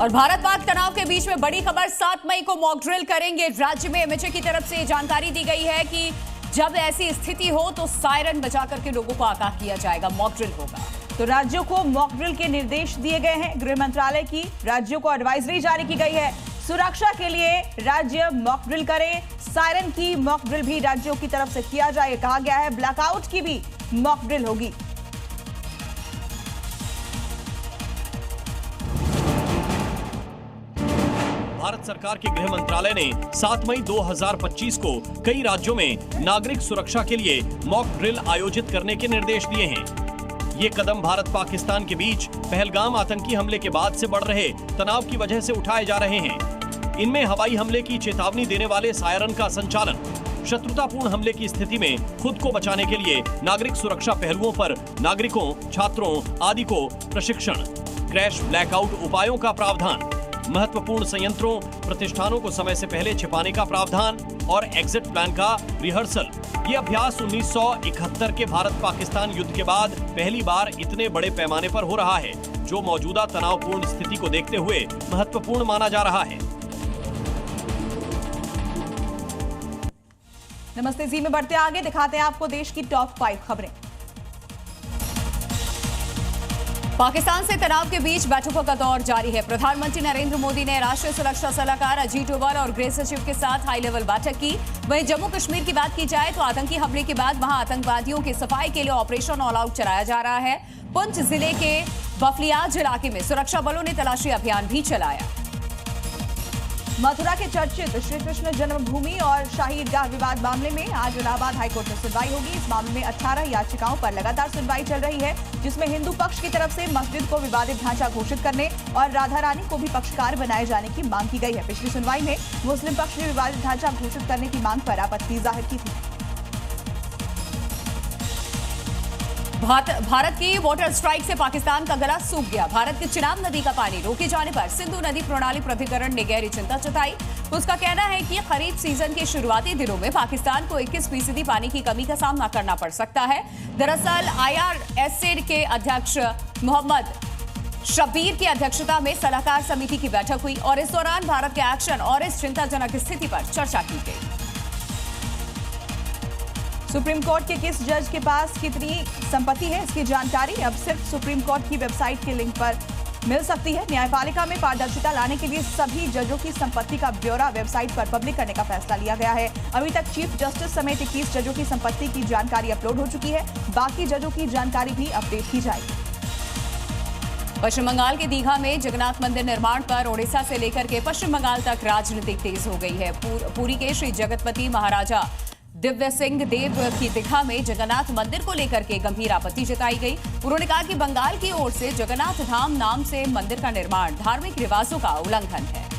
और भारत पाक तनाव के बीच में बड़ी खबर, 7 मई को मॉक ड्रिल करेंगे राज्य में। एमएचए की तरफ से जानकारी दी गई है कि जब ऐसी स्थिति हो तो सायरन बजा करके लोगों को आगाह किया जाएगा, मॉक ड्रिल होगा। तो राज्यों को मॉक ड्रिल के निर्देश दिए गए हैं। गृह मंत्रालय की राज्यों को एडवाइजरी जारी की गई है। सुरक्षा के लिए राज्य मॉक ड्रिल करें। सायरन की मॉक ड्रिल भी राज्यों की तरफ से किया जाए, कहा गया है। ब्लैकआउट की भी मॉक ड्रिल होगी। भारत सरकार के गृह मंत्रालय ने 7 मई 2025 को कई राज्यों में नागरिक सुरक्षा के लिए मॉक ड्रिल आयोजित करने के निर्देश दिए हैं। ये कदम भारत पाकिस्तान के बीच पहलगाम आतंकी हमले के बाद से बढ़ रहे तनाव की वजह से उठाए जा रहे हैं। इनमें हवाई हमले की चेतावनी देने वाले सायरन का संचालन, शत्रुतापूर्ण हमले की स्थिति में खुद को बचाने के लिए नागरिक सुरक्षा पहलुओं पर नागरिकों, छात्रों आदि को प्रशिक्षण, क्रैश ब्लैकआउट उपायों का प्रावधान, महत्वपूर्ण संयंत्रों, प्रतिष्ठानों को समय से पहले छिपाने का प्रावधान और एग्जिट प्लान का रिहर्सल। ये अभ्यास 1971 के भारत पाकिस्तान युद्ध के बाद पहली बार इतने बड़े पैमाने पर हो रहा है, जो मौजूदा तनावपूर्ण स्थिति को देखते हुए महत्वपूर्ण माना जा रहा है। नमस्ते जी में बढ़ते आगे, दिखाते हैं आपको देश की टॉप 5 खबरें। पाकिस्तान से तनाव के बीच बैठकों का दौर जारी है। प्रधानमंत्री नरेंद्र मोदी ने राष्ट्रीय सुरक्षा सलाहकार अजीत डोभाल और गृह सचिव के साथ हाई लेवल बैठक की। वहीं जम्मू कश्मीर की बात की जाए तो आतंकी हमले के बाद वहां आतंकवादियों की सफाई के लिए ऑपरेशन ऑल आउट चलाया जा रहा है। पुंछ जिले के बफलियाज इलाके में सुरक्षा बलों ने तलाशी अभियान भी चलाया। मथुरा के चर्चित श्री कृष्ण जन्मभूमि और शाही ईदगाह विवाद मामले में आज इलाहाबाद हाईकोर्ट में सुनवाई होगी। इस मामले में 18 याचिकाओं पर लगातार सुनवाई चल रही है, जिसमें हिंदू पक्ष की तरफ से मस्जिद को विवादित ढांचा घोषित करने और राधा रानी को भी पक्षकार बनाए जाने की मांग की गई है। पिछली सुनवाई में मुस्लिम पक्ष ने विवादित ढांचा घोषित करने की मांग पर आपत्ति जाहिर की थी। भारत की वाटर स्ट्राइक से पाकिस्तान का गला सूख गया। भारत की चिनाब नदी का पानी रोके जाने पर सिंधु नदी प्रणाली प्राधिकरण ने गहरी चिंता जताई। उसका कहना है कि खरीफ सीजन के शुरुआती दिनों में पाकिस्तान को 21% पानी की कमी का सामना करना पड़ सकता है। दरअसल IRSA के अध्यक्ष मोहम्मद शब्बीर की अध्यक्षता में सलाहकार समिति की बैठक हुई और इस दौरान भारत के एक्शन और इस चिंताजनक स्थिति पर चर्चा की गई। सुप्रीम कोर्ट के किस जज के पास कितनी संपत्ति है, इसकी जानकारी अब सिर्फ सुप्रीम कोर्ट की वेबसाइट के लिंक पर मिल सकती है। न्यायपालिका में पारदर्शिता लाने के लिए सभी जजों की संपत्ति का ब्यौरा वेबसाइट पर पब्लिक करने का फैसला लिया गया है। अभी तक चीफ जस्टिस समेत 21 जजों की संपत्ति की जानकारी अपलोड हो चुकी है। बाकी जजों की जानकारी भी अपडेट की जाएगी। पश्चिम बंगाल के दीघा में जगन्नाथ मंदिर निर्माण पर ओडिशा से लेकर के पश्चिम बंगाल तक राजनीतिक तेज हो गई है। पुरी के श्री जगतपति महाराजा दिव्य सिंह देव की दीघा में जगन्नाथ मंदिर को लेकर के गंभीर आपत्ति जताई गई। उन्होंने कहा कि बंगाल की ओर से जगन्नाथ धाम नाम से मंदिर का निर्माण धार्मिक रिवाजों का उल्लंघन है।